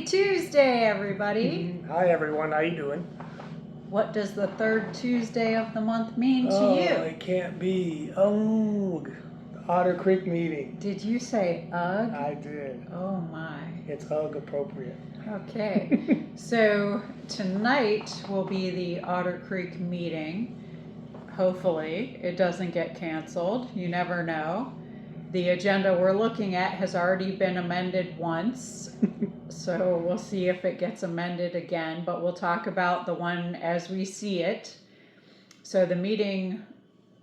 Happy Tuesday, everybody. Hi, everyone. How you doing? What does the third Tuesday of the month mean to Oh, you? it can't be. Oh, the Otter Creek meeting. Did you say ugh? I did. Oh my. It's ugh appropriate. Okay. So tonight will be the Otter Creek meeting. Hopefully it doesn't get canceled. You never know. The agenda we're looking at has already been amended once. So we'll see if it gets amended again, but we'll talk about the one as we see it. So the meeting,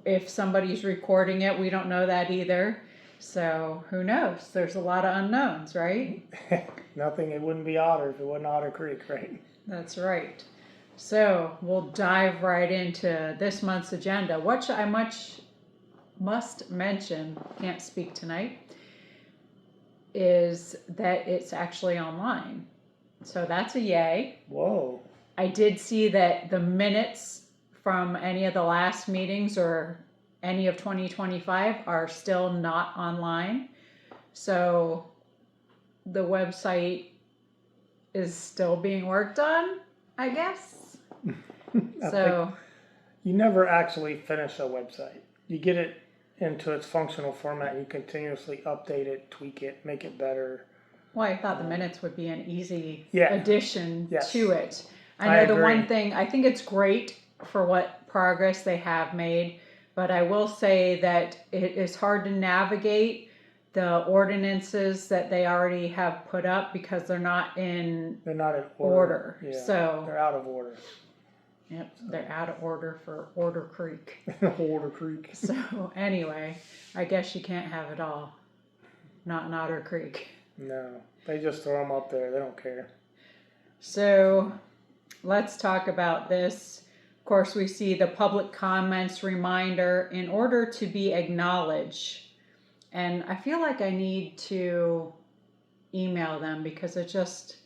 if somebody's recording it, we don't know that either. So who knows? There's a lot of unknowns, right? Nothing. It wouldn't be Otter if it wasn't Otter Creek, right? That's right. So we'll dive right into this month's agenda. What I must mention, can't speak tonight, is that it's actually online. So that's a yay. Whoa. I did see that the minutes from any of the last meetings or any of 2025 are still not online. So the website is still being worked on, I guess. So you never actually finish a website. You get it into its functional format and you continuously update it, tweak it, make it better. Well, I thought the minutes would be an easy Yeah. addition Yes. to it. I I know the agree. one thing, I think it's great for what progress they have made, but I will say that it is hard to navigate the ordinances that they already have put up because they're not in They're not in order. Yeah. So, They're out of order. yep, they're out of order for Otter Creek. Otter Creek. So, anyway, I guess you can't have it all. Not in Otter Creek. No, they just throw them up there. They don't care. So, let's talk about this. Of course, we see the public comments reminder in order to be acknowledged. And I feel like I need to email them because it just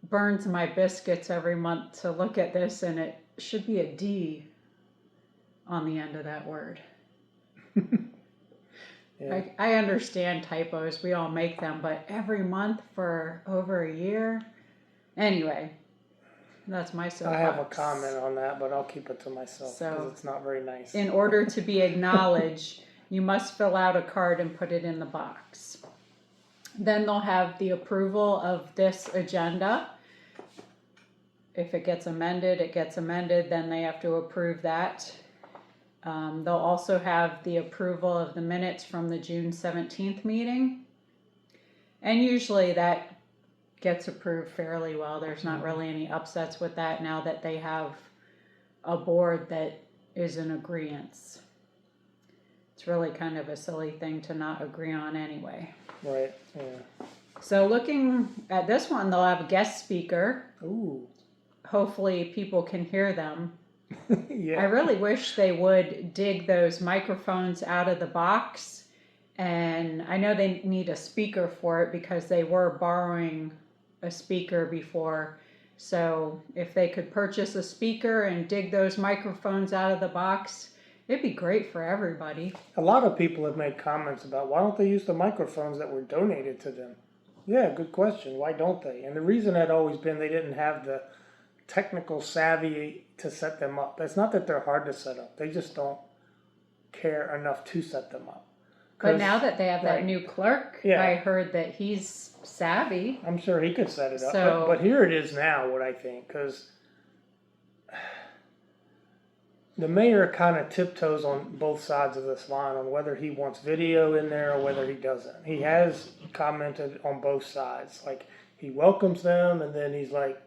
burns my biscuits every month to look at this, and it should be a D on the end of that word. Yeah. I understand typos, we all make them, but every month for over a year? Anyway, that's my soapbox. I have a comment on that, but I'll keep it to myself because So, it's not very nice. in order to be acknowledged, you must fill out a card and put it in the box. Then they'll have the approval of this agenda. If it gets amended, it gets amended, then they have to approve that. They'll also have the approval of the minutes from the June 17th meeting. And usually that gets approved fairly well. There's not really any upsets with that now that they have a board that is in agreement. It's really kind of a silly thing to not agree on anyway. Right, yeah. So looking at this one, they'll have a guest speaker. Ooh. Hopefully people can hear them. Yeah. I really wish they would dig those microphones out of the box. And I know they need a speaker for it because they were borrowing a speaker before. So if they could purchase a speaker and dig those microphones out of the box, it'd be great for everybody. A lot of people have made comments about why don't they use the microphones that were donated to them? Yeah, good question. Why don't they? And the reason had always been they didn't have the technical savvy to set them up. It's not that they're hard to set up. They just don't care enough to set them up. But now that they have that right. new clerk, Yeah. I heard that he's savvy. I'm sure he could set it up. So- But here it is now, what I think, because the mayor kind of tiptoes on both sides of this line on whether he wants video in there or whether he doesn't. He has commented on both sides. Like, he welcomes them, and then he's like,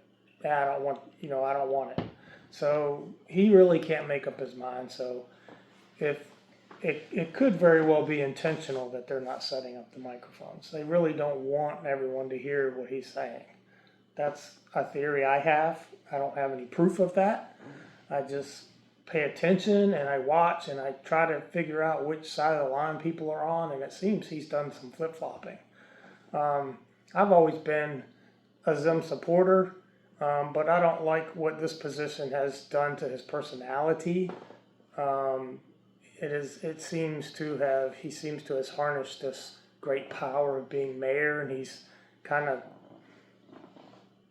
I don't want it. So he really can't make up his mind. So if it could very well be intentional that they're not setting up the microphones. They really don't want everyone to hear what he's saying. That's a theory I have. I don't have any proof of that. I just pay attention and I watch and I try to figure out which side of the line people are on, and it seems he's done some flip-flopping. I've always been a Zim supporter. But I don't like what this position has done to his personality. He seems to have harnessed this great power of being mayor, and he's kind of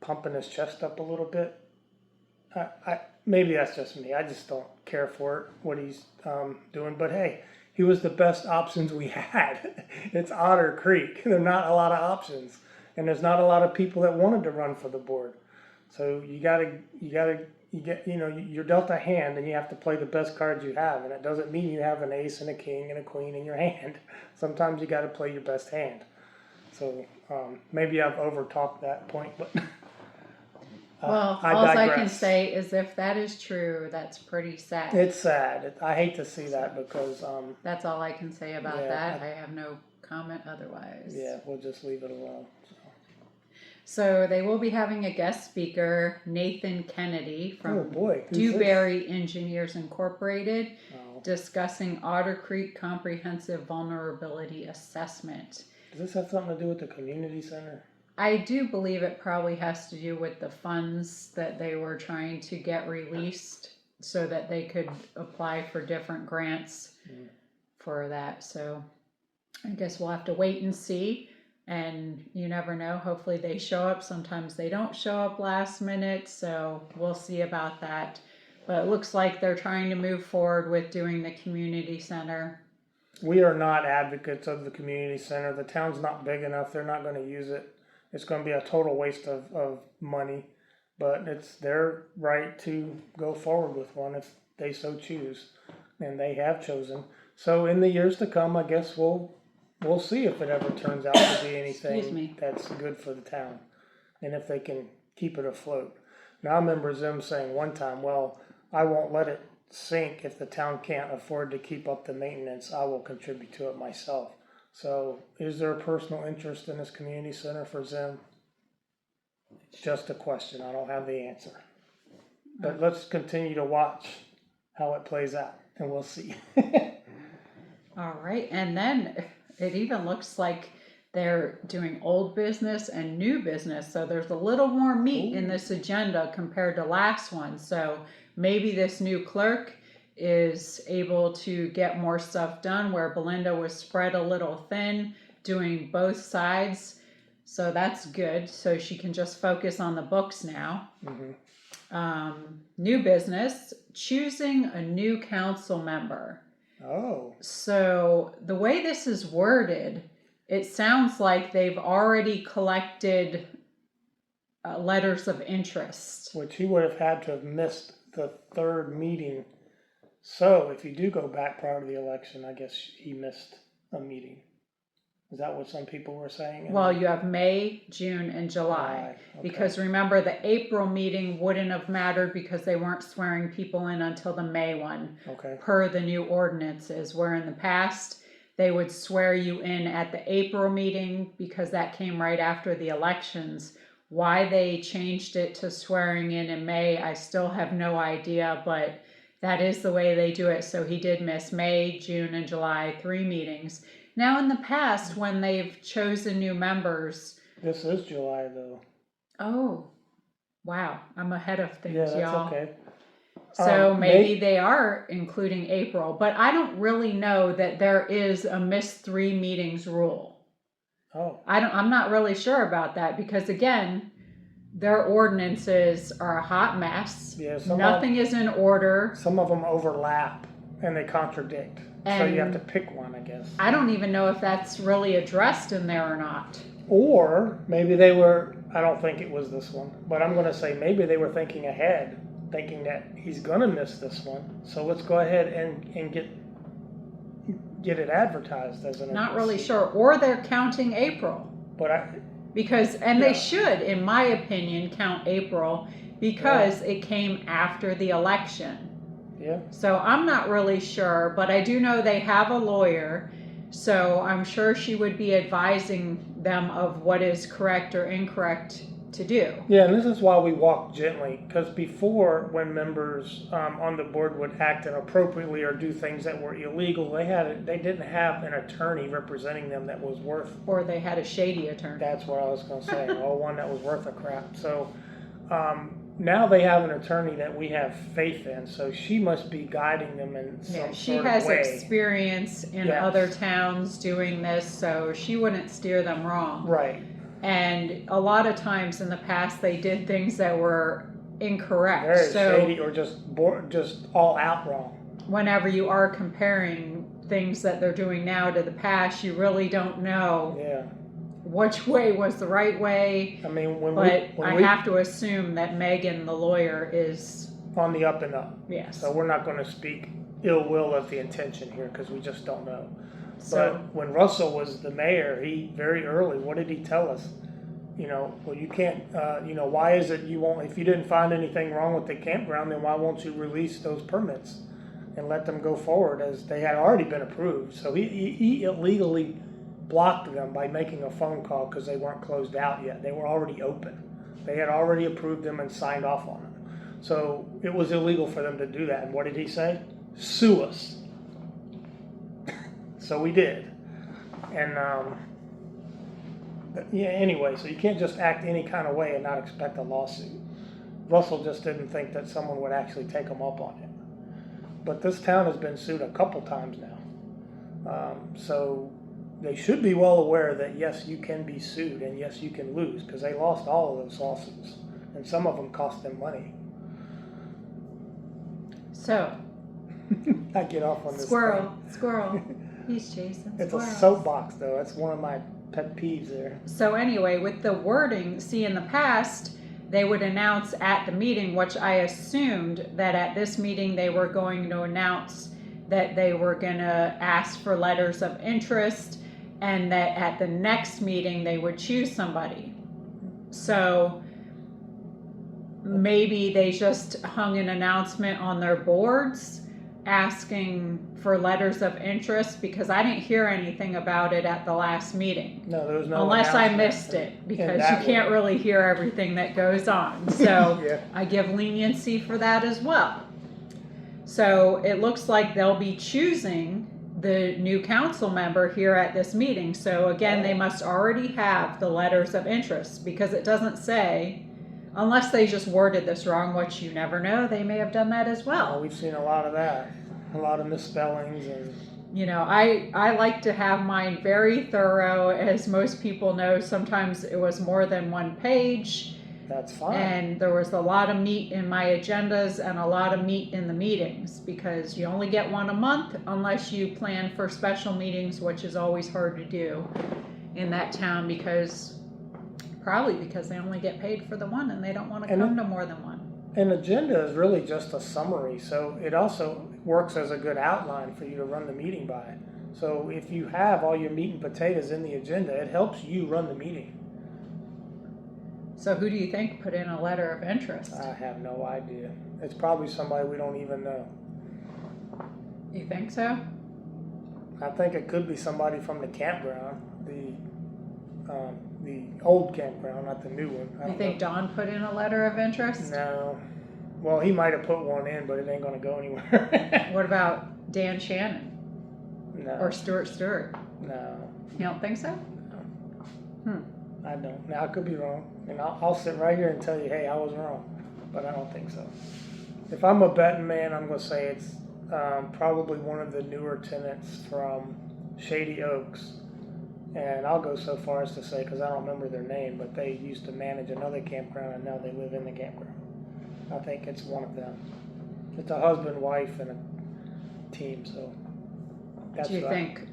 pumping his chest up a little bit. Maybe that's just me. I just don't care for it, what he's doing. But hey, he was the best options we had. It's Otter Creek. There are not a lot of options, and there's not a lot of people that wanted to run for the board. So you're dealt a hand, and you have to play the best cards you have. And it doesn't mean you have an ace and a king and a queen in your hand. Sometimes you got to play your best hand. So maybe I've overtalked that point, but well, I all I digress. can say is if that is true, that's pretty sad. It's sad. I hate to see that because that's all I can say about yeah, that. I have no comment otherwise. Yeah, we'll just leave it alone. So they will be having a guest speaker, Nathan Kennedy from Dewberry Engineers Incorporated, discussing Otter Creek Comprehensive Vulnerability Assessment. Does this have something to do with the community center? I do believe it probably has to do with the funds that they were trying to get released so that they could apply for different grants for that. So I guess we'll have to wait and see. And you never know. Hopefully they show up. Sometimes they don't show up last minute. So we'll see about that. But it looks like they're trying to move forward with doing the community center. We are not advocates of the community center. The town's not big enough. They're not going to use it. It's going to be a total waste of money. But it's their right to go forward with one if they so choose. And they have chosen. So in the years to come, I guess we'll see if it ever turns out to be anything that's good for the town. And if they can keep it afloat. Now I remember them saying one time, well, I won't let it sink if the town can't afford to keep up the maintenance. I will contribute to it myself. So is there a personal interest in this community center for Zim? It's just a question. I don't have the answer. But let's continue to watch how it plays out, and we'll see. All right. And then it even looks like they're doing old business and new business. So there's a little more meat in this agenda compared to last one. So maybe this new clerk is able to get more stuff done where Belinda was spread a little thin doing both sides. So that's good. So she can just focus on the books now. New business, choosing a new council member. Oh. So the way this is worded, it sounds like they've already collected letters of interest. Which he would have had to have missed the third meeting. So if you do go back prior to the election, I guess he missed a meeting. Is that what some people were saying? Well, you have May, June, and July. Okay. Because remember, the April meeting wouldn't have mattered because they weren't swearing people in until the May one. Okay. Per the new ordinances, where in the past, they would swear you in at the April meeting because that came right after the elections. Why they changed it to swearing in May, I still have no idea, but that is the way they do it. So he did miss May, June, and July, 3 meetings. Now, in the past, when they've chosen new members... This is July, though. Oh, wow. I'm ahead of things, yeah, that's y'all. Okay. So maybe they are including April. But I don't really know that there is a missed 3 meetings rule. Oh. I'm not really sure about that because, again, their ordinances are a hot mess. Yeah, nothing is in order. Some of them overlap and they contradict. So you have to pick one, I guess. I don't even know if that's really addressed in there or not. Or maybe they were, I don't think it was this one, but I'm going to say maybe they were thinking ahead, thinking that he's going to miss this one. So let's go ahead and get it advertised as an Not really sure. Or they're counting April. But they should, in my opinion, count April because it came after the election. Yeah. So I'm not really sure, but I do know they have a lawyer, so I'm sure she would be advising them of what is correct or incorrect to do. Yeah, and this is why we walk gently, because before, when members on the board would act inappropriately or do things that were illegal, they didn't have an attorney representing them that was worth... Or they had a shady attorney. That's what I was going to say, or one that was worth a crap. So... now they have an attorney that we have faith in, so she must be guiding them in some sort of way. She has experience in other towns doing this, so she wouldn't steer them wrong. Right. And a lot of times in the past, they did things that were incorrect. Very So shady or just all out wrong. whenever you are comparing things that they're doing now to the past, you really don't know Yeah. which way was the right way. I mean, when But we have to assume that Megan, the lawyer, is, on the up and up. yes. So we're not going to speak ill will of the intention here because we just don't know. So But when Russell was the mayor, he very early, what did he tell us? You know, well, you can't, why is it you won't, if you didn't find anything wrong with the campground, then why won't you release those permits and let them go forward as they had already been approved? So he illegally blocked them by making a phone call because they weren't closed out yet. They were already open. They had already approved them and signed off on them. So it was illegal for them to do that. And what did he say? Sue us. So we did. And yeah, anyway, so you can't just act any kind of way and not expect a lawsuit. Russell just didn't think that someone would actually take him up on it. But this town has been sued a couple times now. So they should be well aware that yes, you can be sued and yes, you can lose because they lost all of those lawsuits. And some of them cost them money. So I get off on this squirrel. He's chasing It's squirrels. a soapbox, though. That's one of my pet peeves there. So anyway, with the wording, see, in the past, they would announce at the meeting, which I assumed that at this meeting they were going to announce that they were going to ask for letters of interest and that at the next meeting they would choose somebody. So maybe they just hung an announcement on their boards asking for letters of interest because I didn't hear anything about it at the last meeting. No, there was no Unless I announcement missed it in because that you can't way. really hear everything that goes on. So Yeah. I give leniency for that as well. So it looks like they'll be choosing the new council member here at this meeting. So again, they must already have the letters of interest because it doesn't say, unless they just worded this wrong, which you never know, they may have done that as well. We've seen a lot of that. A lot of misspellings and You know, I like to have mine very thorough. As most people know, sometimes it was more than one page. that's fine. And there was a lot of meat in my agendas and a lot of meat in the meetings because you only get one a month unless you plan for special meetings, which is always hard to do in that town probably because they only get paid for the one and they don't want to come to more than one. An agenda is really just a summary, so it also works as a good outline for you to run the meeting by. So if you have all your meat and potatoes in the agenda, it helps you run the meeting. So who do you think put in a letter of interest? I have no idea. It's probably somebody we don't even know. You think so? I think it could be somebody from the campground, the old campground, not the new one. I You don't think know. Don put in a letter of interest? No. Well, he might have put one in, but it ain't going to go anywhere. What about Dan Shannon No. or Stuart Stewart? No. You don't think so? I don't. Now, I could be wrong. And I'll sit right here and tell you, hey, I was wrong. But I don't think so. If I'm a betting man, I'm going to say it's probably one of the newer tenants from Shady Oaks. And I'll go so far as to say, because I don't remember their name, but they used to manage another campground and now they live in the campground. I think it's one of them. It's a husband, wife, and a team, so that's Do you right. think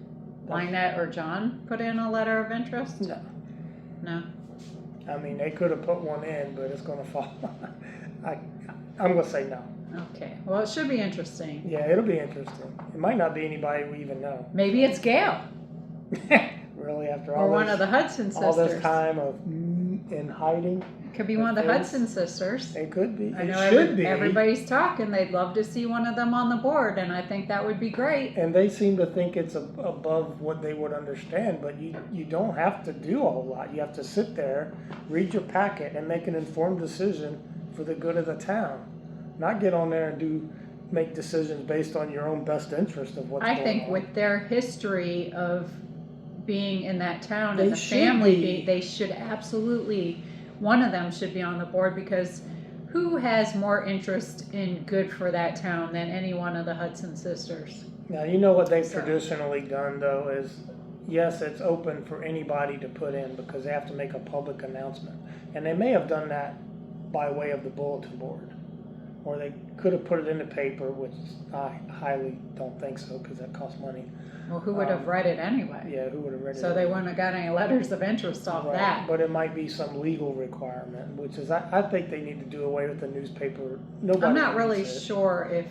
Lynette or John put in a letter of interest? No. No? I mean, they could have put one in, but it's going to fall. I'm going to say no. Okay. Well, it should be interesting. Yeah, it'll be interesting. It might not be anybody we even know. Maybe it's Gail Really, after or all one this, of the Hudson all this sisters. time of in hiding, Could be one of the Yes. Hudson sisters. it could be. I It know should be. everybody's talking. They'd love to see one of them on the board, and I think that would be great. And they seem to think it's above what they would understand, but you don't have to do a whole lot. You have to sit there, read your packet, and make an informed decision for the good of the town. Not get on there and make decisions based on your own best interest of what's going on. I think with their history of being in that town and They the should family, be. they should absolutely, one of them should be on the board because who has more interest in good for that town than any one of the Hudson sisters? Now, you know what they've So- traditionally done, though, is, yes, it's open for anybody to put in because they have to make a public announcement. And they may have done that by way of the bulletin board. Or they could have put it in the paper, which I highly don't think so because that costs money. Well, who would have read it anyway? Yeah, who would have read it? So they wouldn't have got any letters of interest off Right, that. but it might be some legal requirement, which is, I think they need to do away with the newspaper. I'm not really reads it. sure if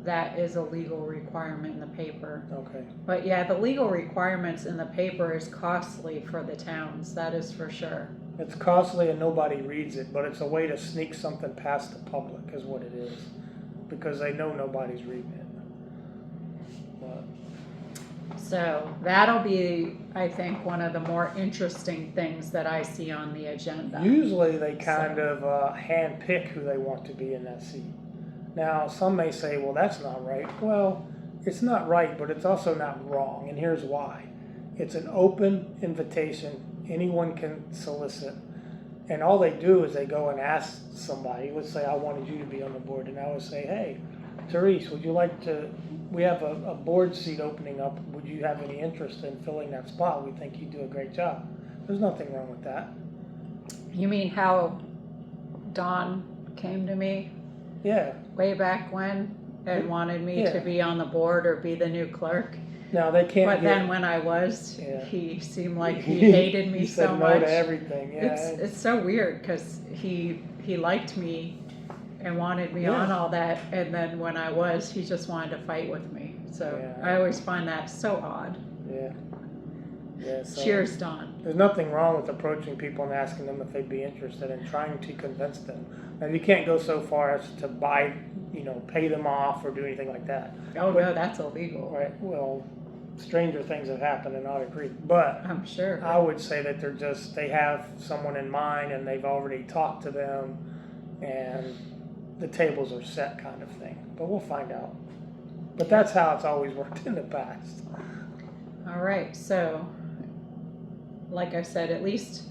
that is a legal requirement in the paper. Okay. But yeah, the legal requirements in the paper is costly for the towns, that is for sure. It's costly and nobody reads it, but it's a way to sneak something past the public is what it is. Because they know nobody's reading it. But So that'll be, I think, one of the more interesting things that I see on the agenda. usually they kind of hand pick who they want to be in that seat. Now, some may say, well, that's not right. Well, it's not right, but it's also not wrong, and here's why. It's an open invitation. Anyone can solicit. And all they do is they go and ask somebody. Let's say I wanted you to be on the board, and I would say, hey, Therese, would you like to, we have a board seat opening up. Would you have any interest in filling that spot? We think you do a great job. There's nothing wrong with that. You mean how Don came to me Yeah. way back when and wanted me to Yeah. be on the board or be the new clerk? Now they can't But get, then when I was, Yeah. he seemed like he hated me he so said no much. to everything. Yeah. It's so weird because he liked me and wanted me Yeah. on all that, and then when I was, he just wanted to fight with me. So Yeah. I always find that so odd. Yeah. Yeah. So Cheers, Don. there's nothing wrong with approaching people and asking them if they'd be interested and trying to convince them. Now you can't go so far as to buy, pay them off or do anything like that. Oh But- no, that's illegal. Right. Well, stranger things have happened in Otter Creek, but I'm sure. I would say that they have someone in mind and they've already talked to them and the tables are set kind of thing. But we'll find out. But that's how it's always worked in the past. All right, so like I said, at least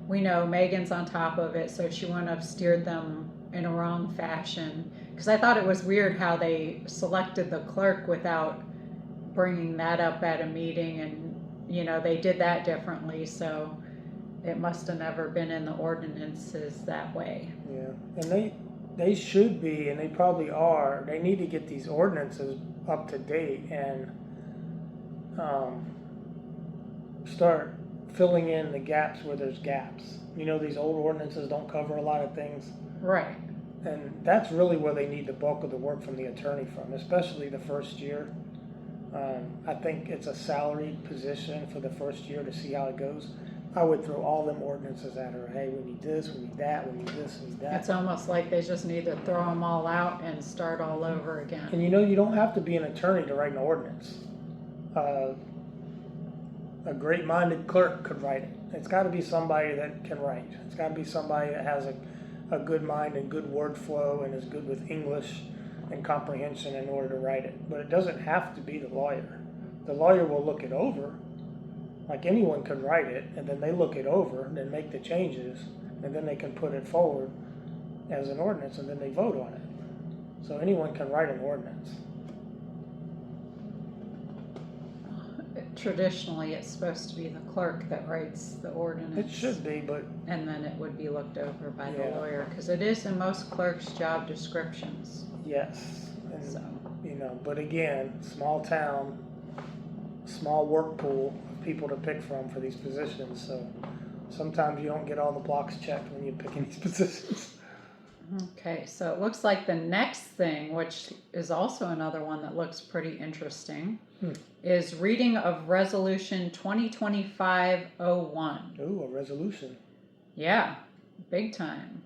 we know Megan's on top of it, so she wouldn't have steered them in a wrong fashion. Because I thought it was weird how they selected the clerk without bringing that up at a meeting, and they did that differently, so it must have never been in the ordinances that way. Yeah, and they should be, and they probably are. They need to get these ordinances up to date and start filling in the gaps where there's gaps. These old ordinances don't cover a lot of things. Right. And that's really where they need the bulk of the work from the attorney from, especially the first year. I think it's a salaried position for the first year to see how it goes. I would throw all them ordinances at her. Hey, we need this, we need that, we need this, we need that. It's almost like they just need to throw them all out and start all over again. And you don't have to be an attorney to write an ordinance. A great-minded clerk could write it. It's got to be somebody that can write. It's got to be somebody that has a good mind and good word flow and is good with English and comprehension in order to write it. But it doesn't have to be the lawyer. The lawyer will look it over. Like anyone can write it, and then they look it over and then make the changes, and then they can put it forward as an ordinance, and then they vote on it. So anyone can write an ordinance. Traditionally, it's supposed to be the clerk that writes the ordinance. It should be, but And then it would be looked over by the Yeah. lawyer, because it is in most clerks' job descriptions. yes. And, So, but again, small town, small work pool of people to pick from for these positions. So sometimes you don't get all the blocks checked when you're picking these positions. okay, so it looks like the next thing, which is also another one that looks pretty interesting, is reading of Resolution 2025-01. Ooh, a resolution. Yeah, big time.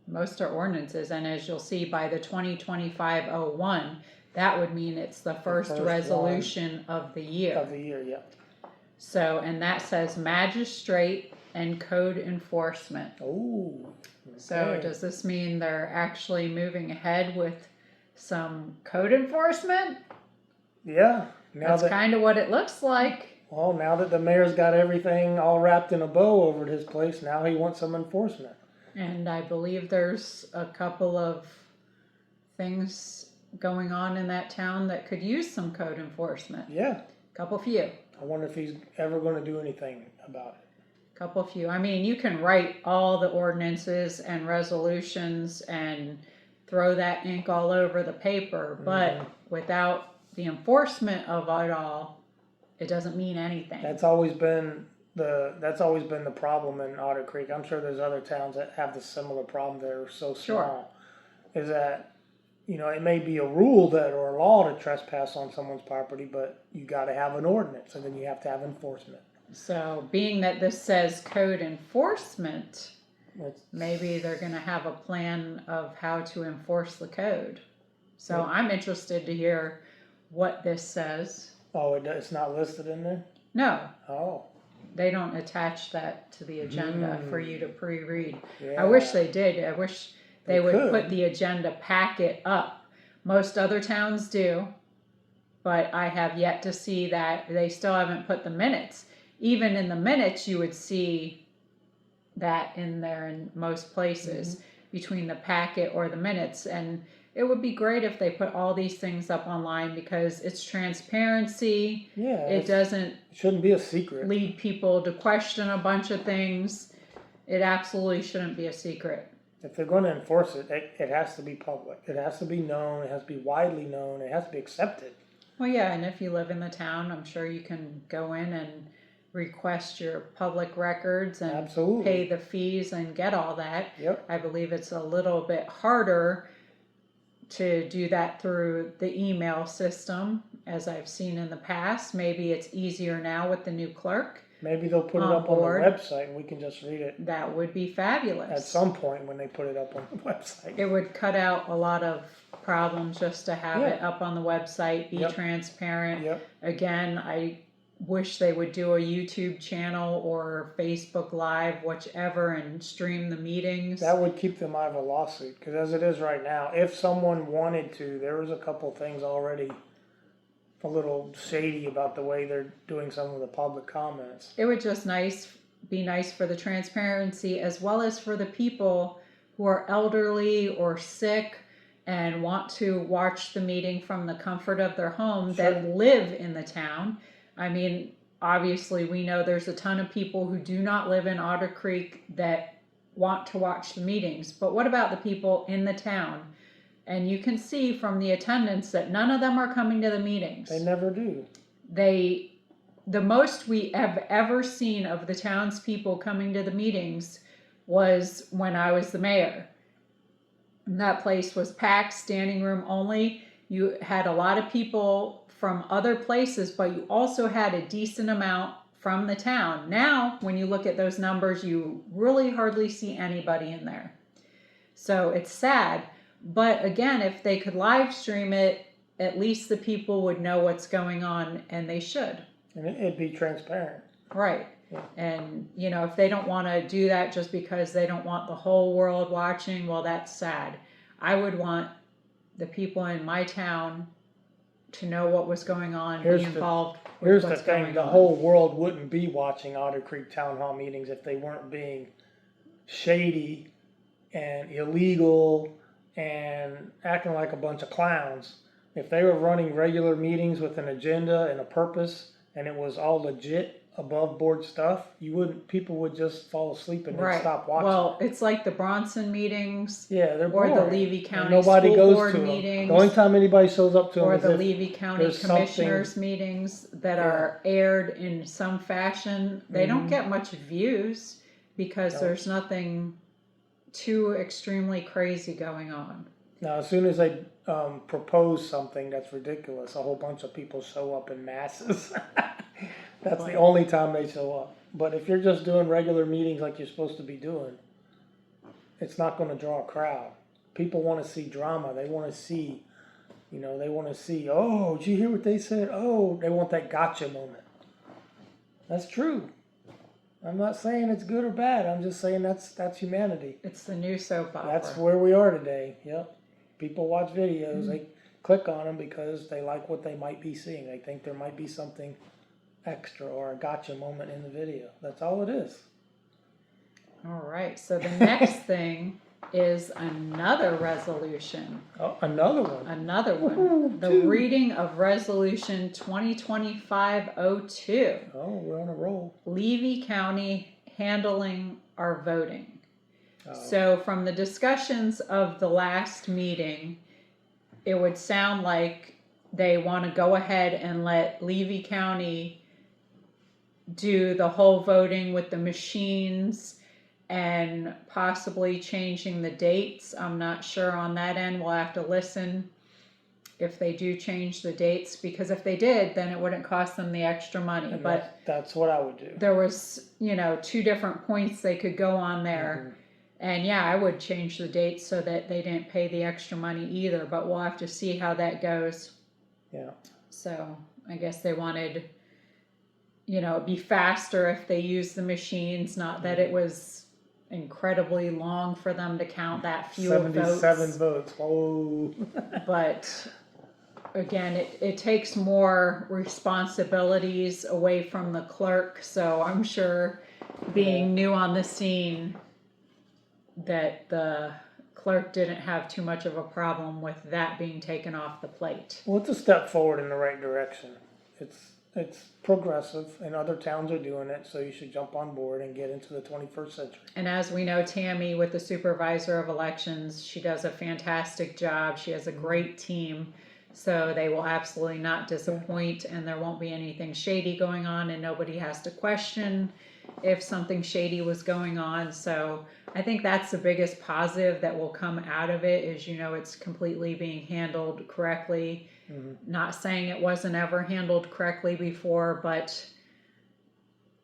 Most are ordinances, and as you'll see by the 2025-01, that would mean it's the first first resolution of the year. Of the year, yeah. So, and that says magistrate and code enforcement. Oh. So does this mean they're actually moving ahead with some code enforcement? Yeah. That's kind of what it looks like. Well, now that the mayor's got everything all wrapped in a bow over at his place, now he wants some enforcement. And I believe there's a couple of things going on in that town that could use some code enforcement. Yeah. Couple few. I wonder if he's ever going to do anything about it. Couple few. I mean, you can write all the ordinances and resolutions and throw that ink all over the paper, but without the enforcement of it all, it doesn't mean anything. That's always been the problem in Otter Creek. I'm sure there's other towns that have the similar problem that are so small. Is that, you know, it may be a rule that or a law to trespass on someone's property, but you got to have an ordinance, and then you have to have enforcement. So, being that this says code enforcement, maybe they're going to have a plan of how to enforce the code. So, I'm interested to hear what this says. Oh, it's not listed in there? No. Oh. They don't attach that to the agenda for you to pre-read. Yeah. I wish they did. I wish they would put the agenda packet up. Most other towns do, but I have yet to see that. They still haven't put the minutes. Even in the minutes, you would see that in there in most places between the packet or the minutes. And it would be great if they put all these things up online because it's transparency. Yeah. It shouldn't be a secret. Lead people to question a bunch of things. It absolutely shouldn't be a secret. If they're going to enforce it, it has to be public. It has to be known. It has to be widely known. It has to be accepted. Well, yeah, and if you live in the town, I'm sure you can go in and request your public records and pay the fees and get all that. Yep. I believe it's a little bit harder to do that through the email system, as I've seen in the past. Maybe it's easier now with the new clerk. Maybe they'll put it up on the website and we can just read it. That would be fabulous. At some point when they put it up on the website. It would cut out a lot of problems just to have it up on the website, be transparent. Again, I wish they would do a YouTube channel or Facebook Live, whichever, and stream the meetings. That would keep them out of a lawsuit, because as it is right now, if someone wanted to, there was a couple things already a little shady about the way they're doing some of the public comments. It would just be nice for the transparency, as well as for the people who are elderly or sick and want to watch the meeting from the comfort of their home that live in the town. I mean, obviously we know there's a ton of people who do not live in Otter Creek that want to watch the meetings, but what about the people in the town? And you can see from the attendance that none of them are coming to the meetings. They never do. The most we have ever seen of the townspeople coming to the meetings was when I was the mayor. And that place was packed, standing room only. You had a lot of people from other places, but you also had a decent amount from the town. Now, when you look at those numbers, you really hardly see anybody in there. So it's sad. But again, if they could live stream it, at least the people would know what's going on, and they should. And it'd be transparent. Right. Yeah. And, you know, if they don't want to do that just because they don't want the whole world watching, well, that's sad. I would want the people in my town to know what was going on, be involved with what's going on. Here's the thing, the whole world wouldn't be watching Otter Creek Town Hall meetings if they weren't being shady and illegal and acting like a bunch of clowns. If they were running regular meetings with an agenda and a purpose and it was all legit, above board stuff, people would just fall asleep and stop watching. Well, it's like the Bronson meetings, they're boring. Or the Levy County Nobody School goes Board to meetings. The only time anybody shows up to them or is the Levy County Commissioners meetings that are aired in some fashion. They don't get much views because there's nothing too extremely crazy going on. Now, as soon as they propose something that's ridiculous, a whole bunch of people show up in masses. That's the only time they show up. But if you're just doing regular meetings like you're supposed to be doing, it's not going to draw a crowd. People want to see drama. They want to see, oh, did you hear what they said? Oh, they want that gotcha moment. That's true. I'm not saying it's good or bad. I'm just saying that's humanity. It's the new soap opera. That's where we are today. Yep. People watch videos. They click on them because they like what they might be seeing. They think there might be something extra or a gotcha moment in the video. That's all it is. All right. So the next thing is another resolution. Oh, another one. Another one. Woohoo, The two. reading of Resolution 2025-02. Oh, we're on a roll. Levy County handling our voting. Oh. So from the discussions of the last meeting, it would sound like they want to go ahead and let Levy County do the whole voting with the machines and possibly changing the dates. I'm not sure on that end. We'll have to listen if they do change the dates, because if they did, then it wouldn't cost them the extra money. And but that's what I would do. there was, 2 different points they could go on there. Mm-hmm. And yeah, I would change the dates so that they didn't pay the extra money either, but we'll have to see how that goes. Yeah. So I guess they wanted, it'd be faster if they used the machines, not that it was incredibly long for them to count that few 77 votes. votes. Whoa. But again, it takes more responsibilities away from the clerk, so I'm sure being new on the scene that the clerk didn't have too much of a problem with that being taken off the plate. Well, it's a step forward in the right direction. It's progressive, and other towns are doing it, so you should jump on board and get into the 21st century. And as we know, Tammy, with the supervisor of elections, she does a fantastic job. She has a great team, so they will absolutely not disappoint, and there won't be anything shady going on, and nobody has to question if something shady was going on. So I think that's the biggest positive that will come out of it is, it's completely being handled correctly. Mm-hmm. Not saying it wasn't ever handled correctly before, but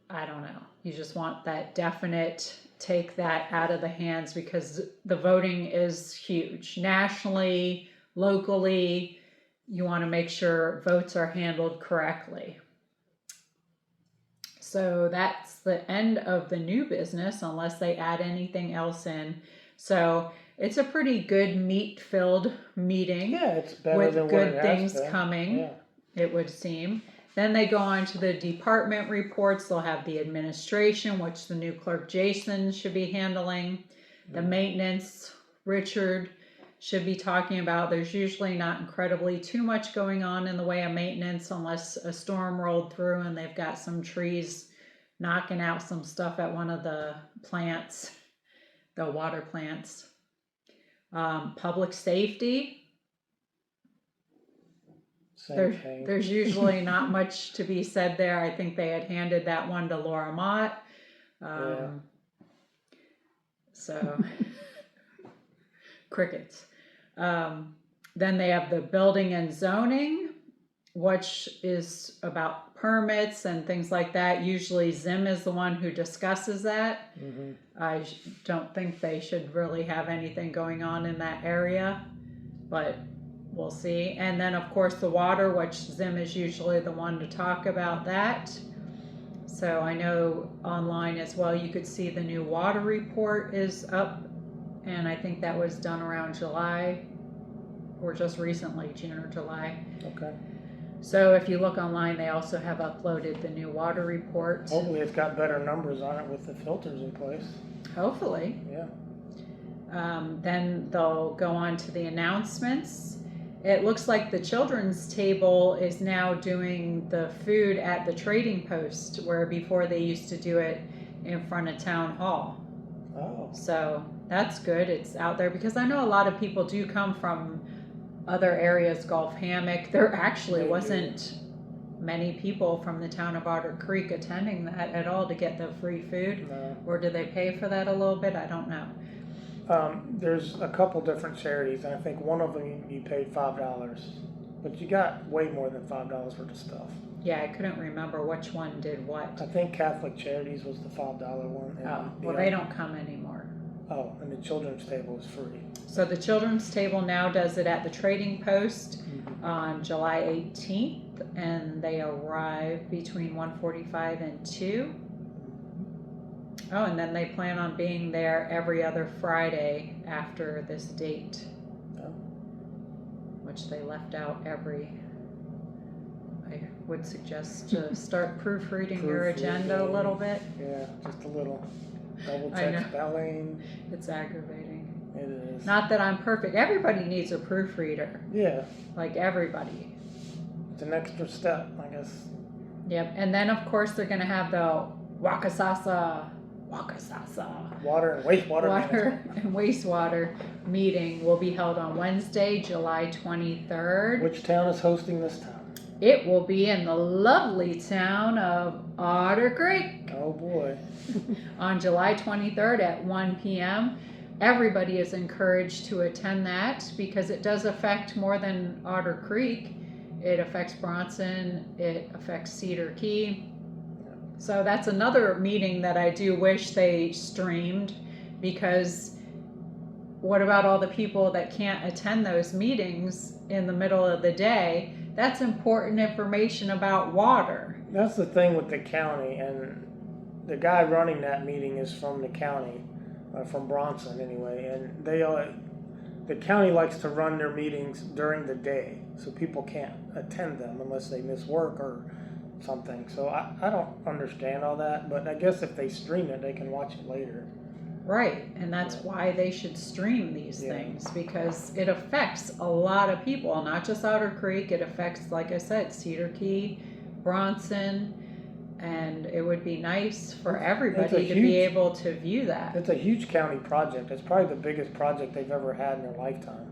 I don't know. You just want that definite take that out of the hands, because the voting is huge. Nationally, locally, you want to make sure votes are handled correctly. So that's the end of the new business, unless they add anything else in. So it's a pretty good meat-filled meeting. Yeah, it's better with than what good it has things been. coming, Yeah. it would seem. Then they go on to the department reports. They'll have the administration, which the new clerk Jason should be handling. The maintenance, Richard should be talking about. There's usually not incredibly too much going on in the way of maintenance unless a storm rolled through and they've got some trees knocking out some stuff at one of the plants, the water plants. Public safety. Same thing. There's usually not much to be said there. I think they had handed that one to Laura Mott. Yeah. So, crickets. Then they have the building and zoning, which is about permits and things like that. Usually Zim is the one who discusses that. Mm-hmm. I don't think they should really have anything going on in that area, but we'll see. And then of course the water, which Zim is usually the one to talk about that. So I know online as well, you could see the new water report is up, and I think that was done around July, or just recently, June or July. Okay. So if you look online, they also have uploaded the new water report. Hopefully it's got better numbers on it with the filters in place. Hopefully. Yeah. Then they'll go on to the announcements. It looks like the children's table is now doing the food at the trading post, where before they used to do it in front of town hall. Oh. So that's good. It's out there, because I know a lot of people do come from other areas, Gulf Hammock. There actually wasn't many people from the town of Otter Creek attending that at all to get the free food. No. Or did they pay for that a little bit? I don't know. There's a couple different charities, and I think one of them you paid $5, but you got way more than $5 worth of stuff. Yeah, I couldn't remember which one did what. I think Catholic Charities was the $5 one. And Oh, well, they don't come anymore. Oh, and the children's table is free. So the children's table now does it at the trading post on July 18th, and they arrive between 1:45 and 2. Oh, and then they plan on being there every other Friday after this date, which they left out every. I would suggest to start proofreading your agenda a little bit. Yeah, just a little. Double I know. check spelling. It's aggravating. just, Not that I'm perfect. Everybody needs a proofreader. yeah, Like everybody. it's an extra step, I guess. Yep. And then of course they're gonna have the Wakasasa Water and wastewater water management. and wastewater meeting will be held on Wednesday, July 23rd. Which town is hosting this time? It will be in the lovely town of Otter Creek Oh boy. on July 23rd at 1 p.m. Everybody is encouraged to attend that because it does affect more than Otter Creek. It affects Bronson, it affects Cedar Key. So that's another meeting that I do wish they streamed, because what about all the people that can't attend those meetings in the middle of the day? That's important information about water. That's the thing with the county, and the guy running that meeting is from the county, from Bronson anyway, and the county likes to run their meetings during the day, so people can't attend them unless they miss work or something. So I don't understand all that, but I guess if they stream it, they can watch it later. Right, and that's why they should stream these things, because it affects a lot of people, not just Otter Creek. It affects, like I said, Cedar Key, Bronson, and it would be nice for everybody to be able to view that. It's a huge county project. It's probably the biggest project they've ever had in their lifetime.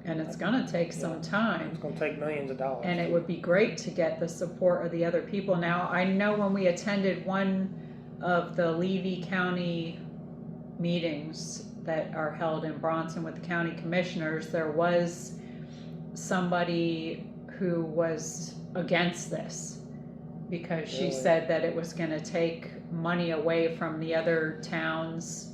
And it's going to take some time. It's going to take millions of dollars. And it would be great to get the support of the other people. Now, I know when we attended one of the Levy County meetings that are held in Bronson with the county commissioners, there was somebody who was against this because she said that it was going to take money away from the other towns.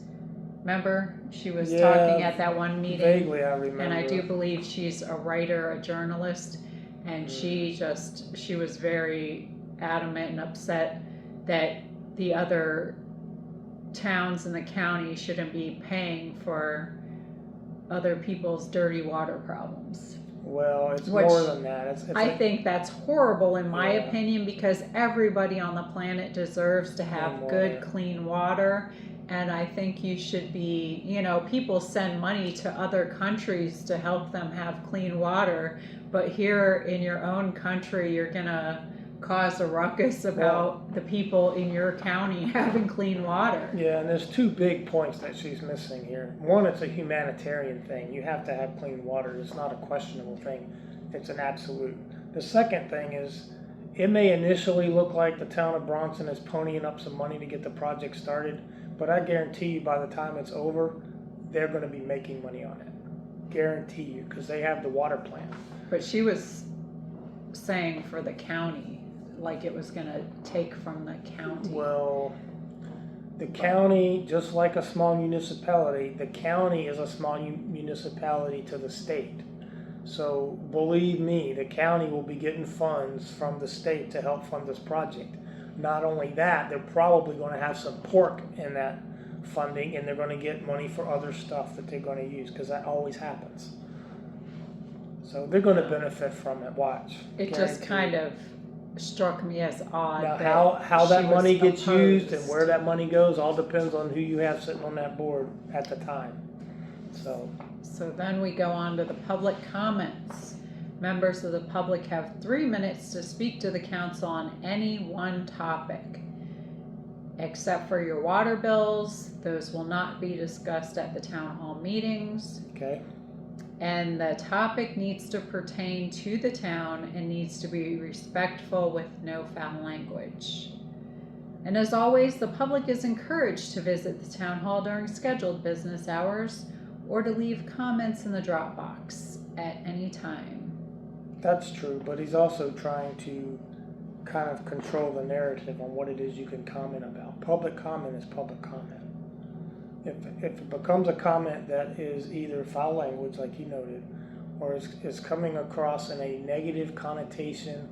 Remember? She was talking at that one meeting. Vaguely, I remember. And I do believe she's a writer, a journalist, and she was very adamant and upset that the other towns in the county shouldn't be paying for other people's dirty water problems. Well, it's more than that. I think that's horrible in my opinion, because everybody on the planet deserves to have good, clean water. And I think you should be, people send money to other countries to help them have clean water. But here in your own country, you're going to cause a ruckus about the people in your county having clean water. Yeah, and there's two big points that she's missing here. One, it's a humanitarian thing. You have to have clean water. It's not a questionable thing. It's an absolute. The second thing is, it may initially look like the town of Bronson is ponying up some money to get the project started, but I guarantee you by the time it's over, they're going to be making money on it. Guarantee you, because they have the water plant. But she was saying for the county, like it was going to take from the county. Well, the county, just like a small municipality, the county is a small municipality to the state. So believe me, the county will be getting funds from the state to help fund this project. Not only that, they're probably going to have some pork in that funding, and they're going to get money for other stuff that they're going to use, because that always happens. So they're going to benefit from it. Watch. It just kind of struck me as odd. Now, how that money gets used and opposed. where that money goes all depends on who you have sitting on that board at the time. So then we go on to the public comments. Members of the public have 3 minutes to speak to the council on any one topic. Except for your water bills, those will not be discussed at the town hall meetings. Okay. And the topic needs to pertain to the town and needs to be respectful with no foul language. And as always, the public is encouraged to visit the town hall during scheduled business hours or to leave comments in the drop box at any time. That's true, but he's also trying to kind of control the narrative on what it is you can comment about. Public comment is public comment. If it becomes a comment that is either foul language, like you noted, or is coming across in a negative connotation,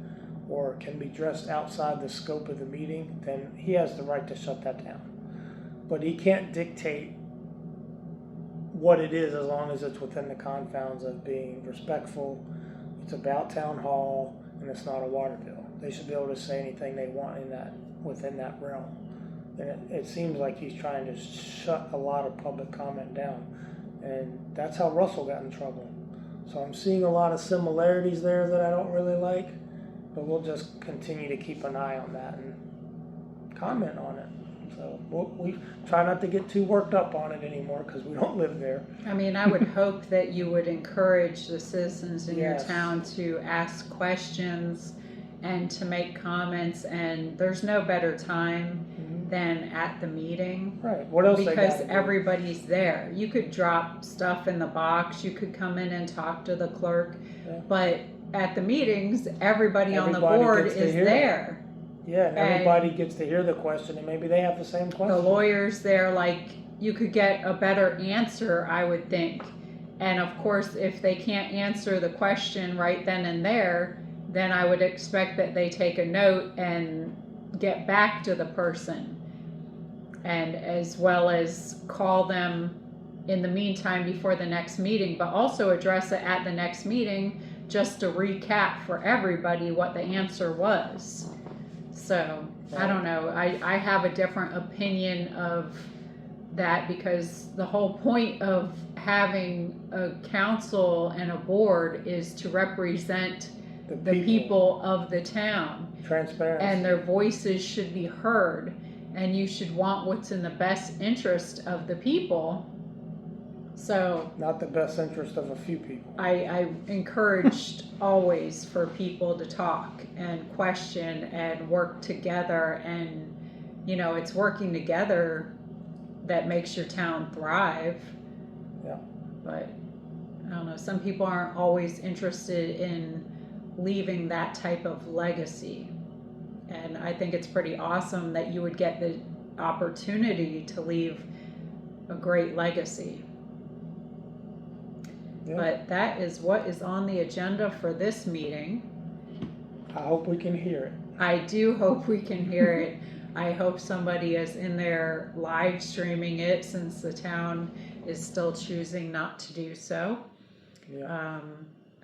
or can be dressed outside the scope of the meeting, then he has the right to shut that down. But he can't dictate what it is as long as it's within the confines of being respectful. It's about town hall, and it's not a water bill. They should be able to say anything they want within that realm. And it seems like he's trying to shut a lot of public comment down. And that's how Russell got in trouble. So I'm seeing a lot of similarities there that I don't really like, but we'll just continue to keep an eye on that and comment on it. So we try not to get too worked up on it anymore because we don't live there. I mean, I would hope that you would encourage the citizens in your Yes. town to ask questions and to make comments, and there's no better time than at the meeting. Right. What else they Because gotta do? everybody's there. You could drop stuff in the box, you could come in and talk to the clerk, Yeah. but at the meetings, everybody on the Everybody board gets to is hear it. there. Yeah, and everybody gets to hear the question, and maybe they have the same The question. lawyer's there, like, you could get a better answer, I would think. And of course, if they can't answer the question right then and there, then I would expect that they take a note and get back to the person. And as well as call them in the meantime before the next meeting, but also address it at the next meeting just to recap for everybody what the answer was. So, I don't know, I have a different opinion of that because the whole point of having a council and a board is to represent the people of the town. Transparency. And their voices should be heard, and you should want what's in the best interest of the people. So Not the best interest of a few people. I encouraged always for people to talk and question and work together, and you know, it's working together that makes your town thrive. Yeah. But I don't know, some people aren't always interested in leaving that type of legacy. And I think it's pretty awesome that you would get the opportunity to leave a great legacy. Yeah. But that is what is on the agenda for this meeting. I hope we can hear it. I do hope we can hear it. I hope somebody is in there live streaming it since the town is still choosing not to do so. Yeah.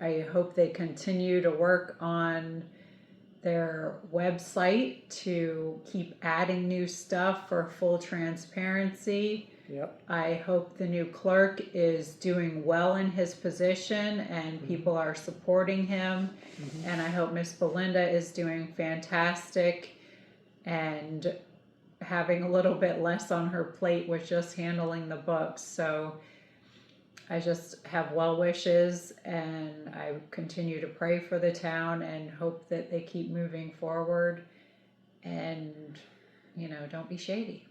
I hope they continue to work on their website to keep adding new stuff for full transparency. Yep. I hope the new clerk is doing well in his position and people are supporting him. And I hope Miss Belinda is doing fantastic and having a little bit less on her plate with just handling the books. So I just have well wishes, and I continue to pray for the town and hope that they keep moving forward, and you know, don't be shady.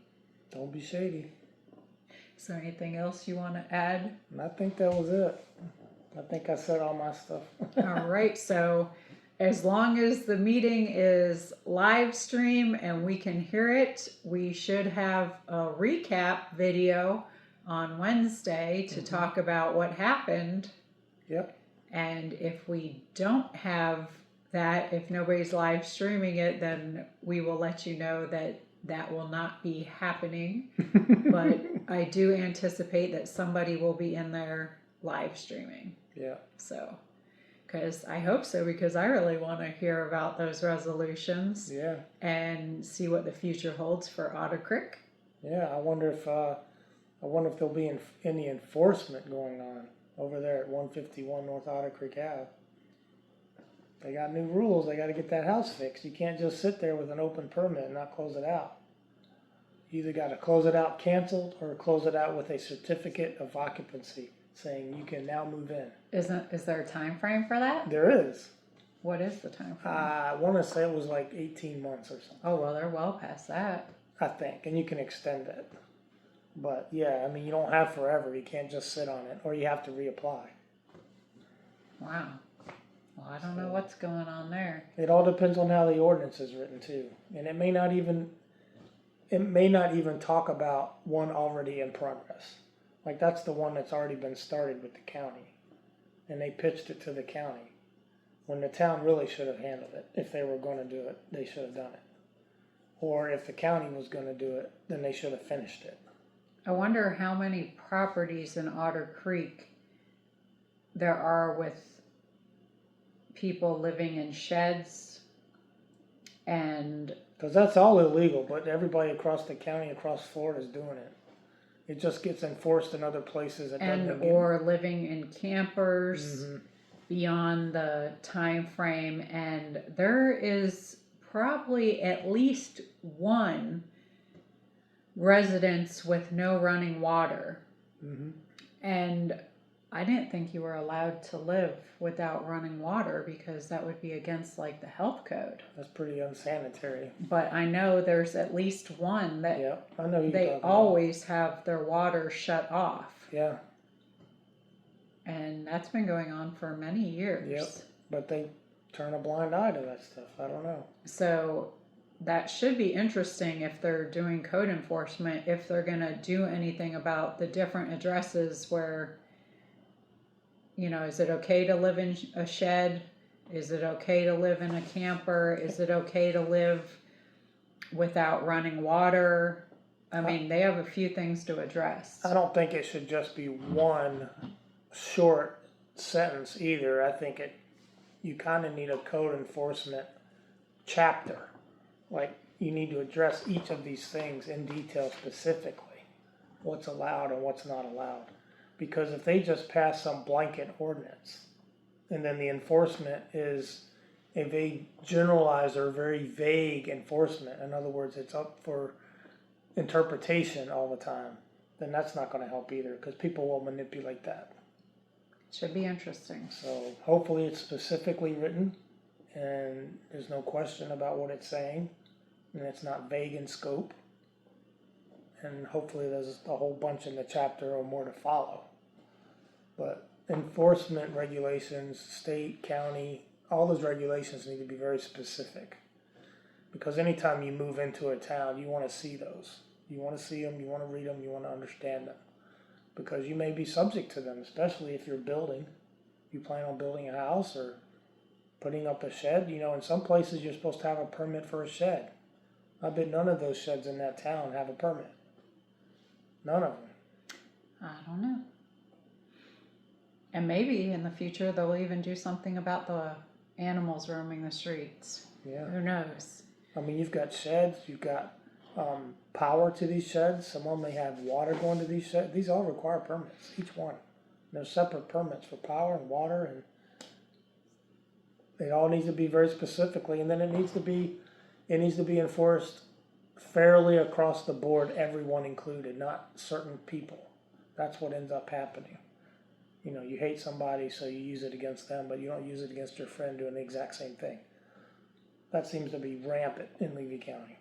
Don't be shady. Is there anything else you want to add? And I think that was it. I think I said all my stuff. All right, so as long as the meeting is live stream and we can hear it, we should have a recap video on Wednesday to talk about what happened. Yep. And if we don't have that, if nobody's live streaming it, then we will let you know that that will not be happening. But I do anticipate that somebody will be in there live streaming. Yeah. So, because I hope so, because I really want to hear about those resolutions. Yeah. And see what the future holds for Otter Creek. Yeah. I wonder if there'll be any enforcement going on over there at 151 North Otter Creek Ave. They got new rules. They got to get that house fixed. You can't just sit there with an open permit and not close it out. You either got to close it out canceled or close it out with a certificate of occupancy saying you can now move in. Is there a time frame for that? There is. What is the time frame? I want to say it was like 18 months or something. Oh, well, they're well past that. I think, and you can extend it. But yeah, I mean, you don't have forever. You can't just sit on it, or you have to reapply. Wow. Well, I don't know what's going on there. It all depends on how the ordinance is written too, and it may not even talk about one already in progress. Like that's the one that's already been started with the county, and they pitched it to the county when the town really should have handled it. If they were going to do it, they should have done it. Or if the county was going to do it, then they should have finished it. I wonder how many properties in Otter Creek there are with people living in sheds and... Because that's all illegal, but everybody across the county, across Florida is doing it. It just gets enforced in other places. It and doesn't get, or living in campers Mhm. beyond the time frame, and there is probably at least one residence with no running water. Mhm. And I didn't think you were allowed to live without running water because that would be against like the health code. That's pretty unsanitary. But I know there's at least one that Yeah, I know you. they always have their water shut off. Yeah, And that's been going on for many years. Yep. But they turn a blind eye to that stuff. I don't know. So that should be interesting if they're doing code enforcement, if they're going to do anything about the different addresses where, you know, is it okay to live in a shed? Is it okay to live in a camper? Is it okay to live without running water? I mean, they have a few things to address. I don't think it should just be one short sentence either. I think you kind of need a code enforcement chapter. Like, you need to address each of these things in detail specifically. What's allowed and what's not allowed. Because if they just pass some blanket ordinance and then the enforcement is a very generalized or very vague enforcement, in other words, it's up for interpretation all the time, then that's not going to help either because people will manipulate that. Should be interesting. So hopefully it's specifically written and there's no question about what it's saying and it's not vague in scope. And hopefully there's a whole bunch in the chapter or more to follow. But enforcement regulations, state, county, all those regulations need to be very specific. Because anytime you move into a town, you want to see those. You want to see them, you want to read them, you want to understand them. Because you may be subject to them, especially if you're building. You plan on building a house or putting up a shed. You know, in some places you're supposed to have a permit for a shed. I bet none of those sheds in that town have a permit. None of them. I don't know. And maybe in the future they'll even do something about the animals roaming the streets. Yeah. Who knows? I mean, you've got sheds, you've got power to these sheds. Some of them may have water going to these sheds. These all require permits, each one. There's separate permits for power and water, and it all needs to be very specifically. And then it needs to be enforced fairly across the board, everyone included, not certain people. That's what ends up happening. You know, you hate somebody, so you use it against them, but you don't use it against your friend doing the exact same thing. That seems to be rampant in Levy County.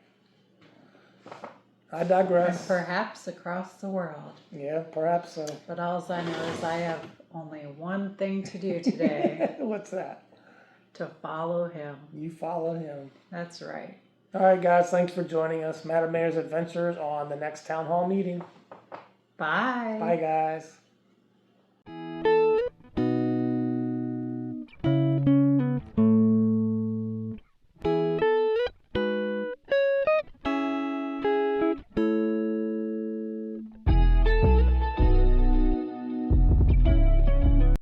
I digress. And perhaps across the world. Yeah, perhaps so. But all I know is I have only one thing to do today. What's that? To follow him. You follow him. That's right. All right, guys, thanks for joining us. Madam Mayor's Adventures on the next town hall meeting. Bye. Bye, guys.